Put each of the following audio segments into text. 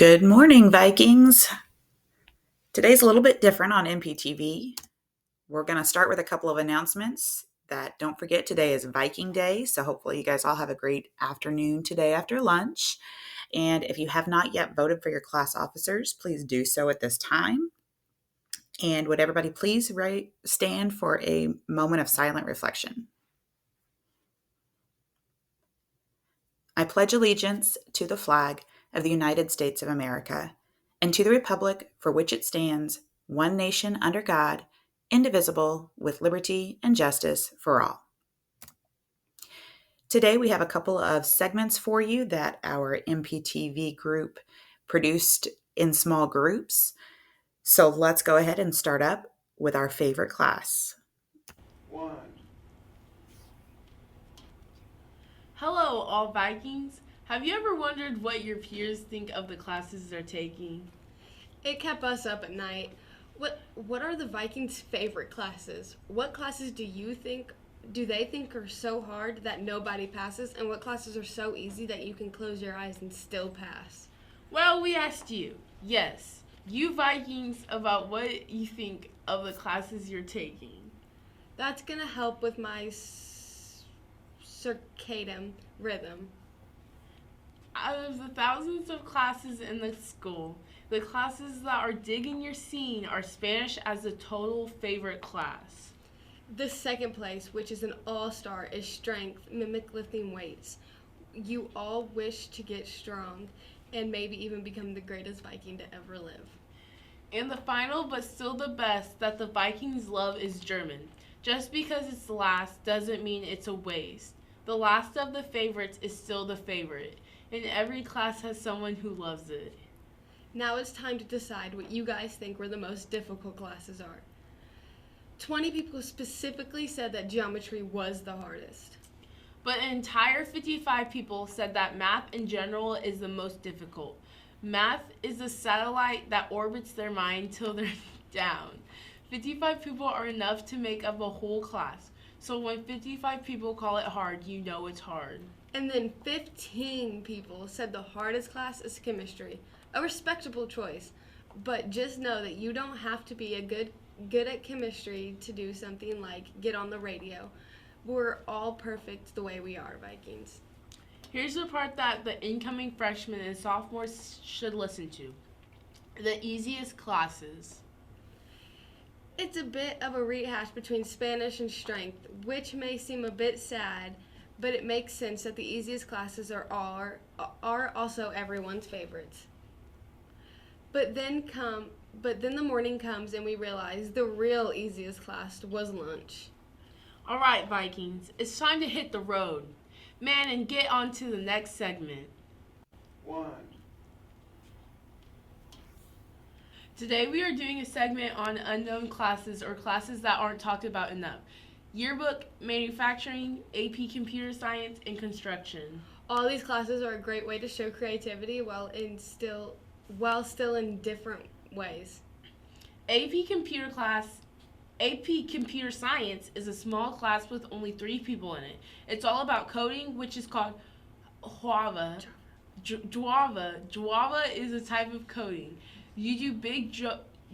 Good morning, Vikings. Today's a little bit different on NPTV. We're going to start with a couple of announcements that don't forget today is Viking Day. So hopefully you guys all have a great afternoon today after lunch. And if you have not yet voted for your class officers, please do so at this time. And would everybody please stand for a moment of silent reflection? I pledge allegiance to the flag of the United States of America and to the republic for which it stands, one nation under God, indivisible, with liberty and justice for all. Today we have a couple of segments for you that our NPTV group produced in small groups. So let's go ahead and start up with our favorite class. Hello, all Vikings. Have you ever wondered what your peers think of the classes they're taking? It kept us up at night. What are the Vikings' favorite classes? What classes do they think are so hard that nobody passes, and what classes are so easy that you can close your eyes and still pass? Well, we asked you, yes, you Vikings, about what you think of the classes you're taking. That's gonna help with my circadian rhythm. Out of the thousands of classes in the school, the classes that are digging your scene are Spanish as a total favorite class. The second place, which is an all-star, is strength, mimic lifting weights. You all wish to get strong and maybe even become the greatest Viking to ever live. And the final, but still the best, that the Vikings love is German. Just because it's last doesn't mean it's a waste. The last of the favorites is still the favorite, and every class has someone who loves it. Now it's time to decide what you guys think were the most difficult classes are. 20 people specifically said that geometry was the hardest. But an entire 55 people said that math in general is the most difficult. Math is the satellite that orbits their mind till they're down. 55 people are enough to make up a whole class. So when 55 people call it hard, you know it's hard. And then 15 people said the hardest class is chemistry. A respectable choice. But just know that you don't have to be a good at chemistry to do something like get on the radio. We're all perfect the way we are, Vikings. Here's the part that the incoming freshmen and sophomores should listen to. The easiest classes. It's a bit of a rehash between Spanish and strength, which may seem a bit sad, but it makes sense that the easiest classes are also everyone's favorites. But then the morning comes and we realize the real easiest class was lunch. All right, Vikings, it's time to hit the road. Man, and get on to the next segment. Today we are doing a segment on unknown classes or classes that aren't talked about enough. Yearbook, manufacturing, AP computer science, and construction. All these classes are a great way to show creativity while still in different ways. AP Computer Science is a small class with only 3 people in it. It's all about coding, which is called Java. Java is a type of coding. You do big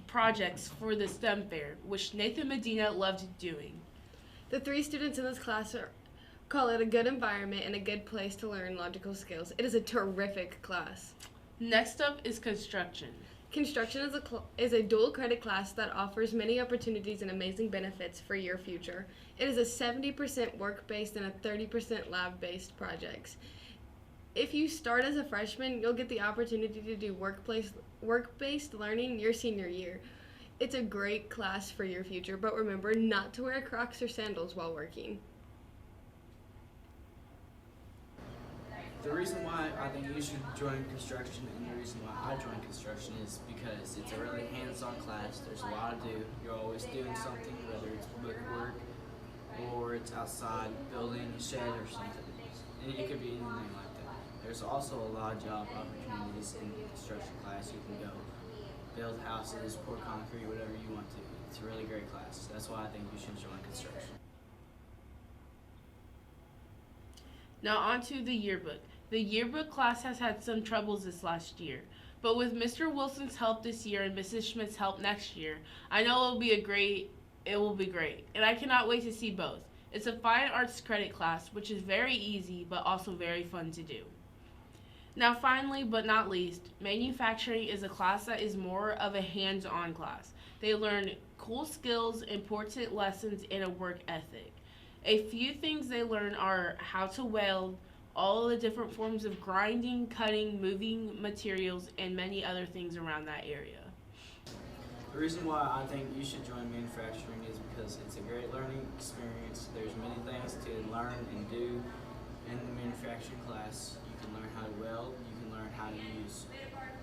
projects for the STEM fair, which Nathan Medina loved doing. The 3 students in this class call it a good environment and a good place to learn logical skills. It is a terrific class. Next up is construction. Construction is a dual credit class that offers many opportunities and amazing benefits for your future. It is a 70% work-based and a 30% lab-based projects. If you start as a freshman, you'll get the opportunity to do work-based learning your senior year. It's a great class for your future, but remember not to wear Crocs or sandals while working. The reason why I think you should join construction and the reason why I joined construction is because it's a really hands-on class. There's a lot to do. You're always doing something, whether it's brickwork or it's outside building a shed or something. And it could be anything like that. There's also a lot of job opportunities in the construction class. You can go build houses, pour concrete, whatever you want to. It's a really great class. That's why I think you should join construction. Now on to the yearbook. The yearbook class has had some troubles this last year, But with Mr. Wilson's help this year and Mrs. Schmidt's help next year, I know it will be great. And I cannot wait to see both. It's a fine arts credit class, which is very easy but also very fun to do. Now, finally, but not least, manufacturing is a class that is more of a hands-on class. They learn cool skills, important lessons, and a work ethic. A few things they learn are how to weld, all the different forms of grinding, cutting, moving materials, and many other things around that area. The reason why I think you should join manufacturing is because it's a great learning experience. There's many things to learn and do in the manufacturing class. You can learn how to weld, you can learn how to use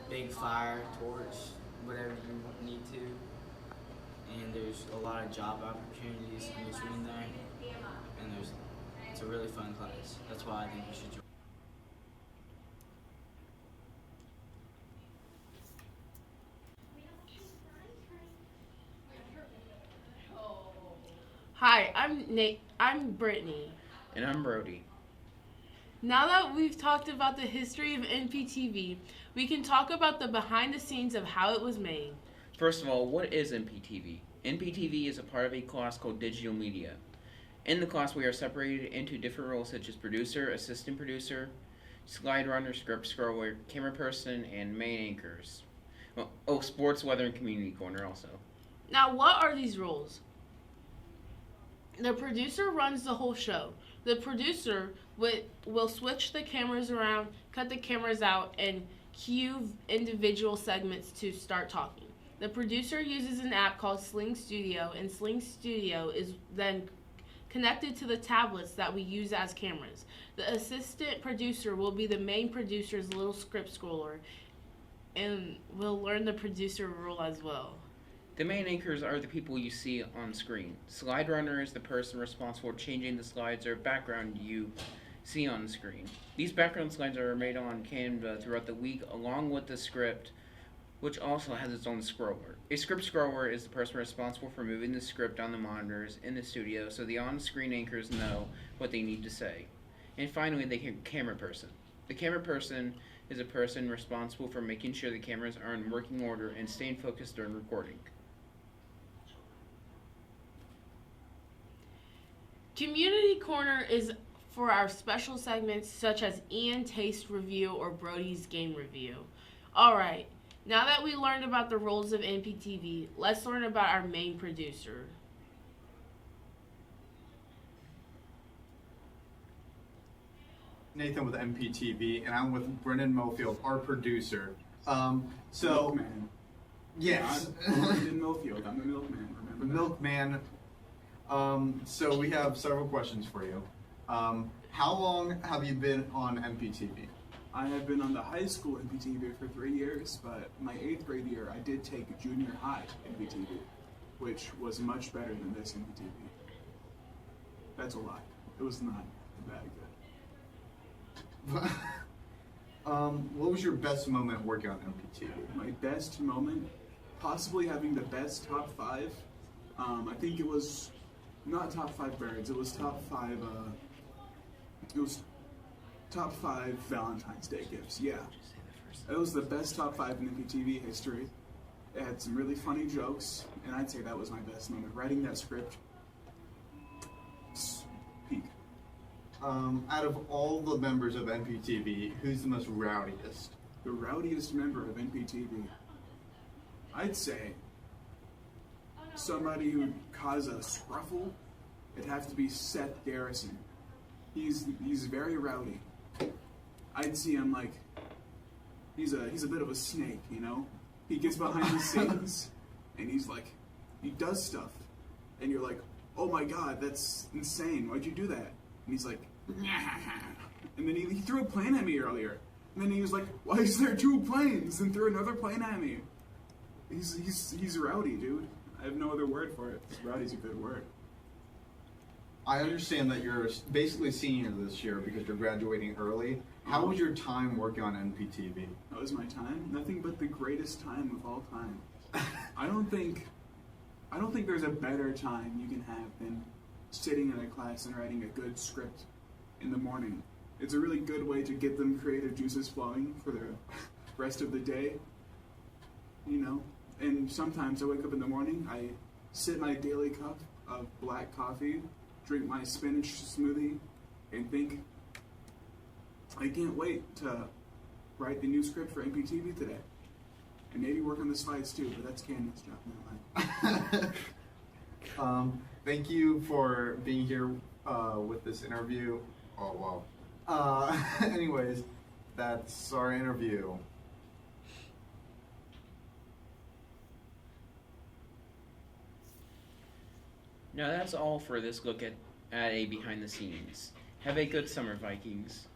big fire, torch, whatever you need to. And there's a lot of job opportunities in between there. And it's a really fun class. That's why I think you should join. Hi, I'm Brittany. And I'm Brody. Now that we've talked about the history of NPTV, we can talk about the behind the scenes of how it was made. First of all, what is NPTV? NPTV is a part of a class called Digital Media. In the class, we are separated into different roles such as producer, assistant producer, slide runner, script scroller, camera person, and main anchors. Sports, weather, and community corner also. Now, what are these roles? The producer runs the whole show. The producer will switch the cameras around, cut the cameras out, and cue individual segments to start talking. The producer uses an app called Sling Studio, and Sling Studio is then connected to the tablets that we use as cameras. The assistant producer will be the main producer's little script scroller, and will learn the producer role as well. The main anchors are the people you see on screen. Slide runner is the person responsible for changing the slides or background you see on the screen. These background slides are made on Canva throughout the week along with the script, which also has its own scroller. A script scroller is the person responsible for moving the script on the monitors in the studio so the on-screen anchors know what they need to say. And finally, the camera person. The camera person is a person responsible for making sure the cameras are in working order and staying focused during recording. Community Corner is for our special segments such as Ian Taste Review or Brody's Game Review. Alright, now that we learned about the roles of NPTV, let's learn about our main producer. Nathan with NPTV, and I'm with Brendan Mofield, our producer. Milkman. Yes, I'm Brendan Mofield. I'm a milkman. the Remember milkman. So we have several questions for you. How long have you been on NPTV? that? I have been on the high school NPTV for 3 years, but my 8th grade year I did take junior high NPTV, which was much better than this NPTV. That's a lie. It was not that good. What was your best moment working on NPTV? My best moment, possibly having the best top 5. I think it was not top 5 birds. It was top 5. It was top 5 Valentine's Day gifts. Yeah, it was the best top 5 in NPTV history. It had some really funny jokes, and I'd say that was my best moment. Writing that script, peak. Out of all the members of NPTV, who's the most rowdiest? The rowdiest member of NPTV, I'd say somebody who would cause a scruffle. It'd have to be Seth Garrison. He's very rowdy. I'd see him like he's a bit of a snake, you know. He gets behind the scenes and he does stuff, and you're like, oh my god, that's insane. Why'd you do that? And he's like, and then he threw a plane at me earlier. And then he was like, why is there 2 planes? And threw another plane at me. He's rowdy, dude. I have no other word for it. Rowdy's a good word. I understand that you're basically senior this year because you're graduating early. How was your time working on NPTV? That was my time. Nothing but the greatest time of all time. I don't think there's a better time you can have than sitting in a class and writing a good script in the morning. It's a really good way to get them creative juices flowing for the rest of the day. you know. And sometimes I wake up in the morning, I sip my daily cup of black coffee, drink my spinach smoothie, and think, I can't wait to write the new script for NPTV today. And maybe work on the slides too, but that's Candace's job, never mind. Thank you for being here with this interview. Oh, wow. Anyways, that's our interview. Now that's all for this look at a behind the scenes. Have a good summer, Vikings.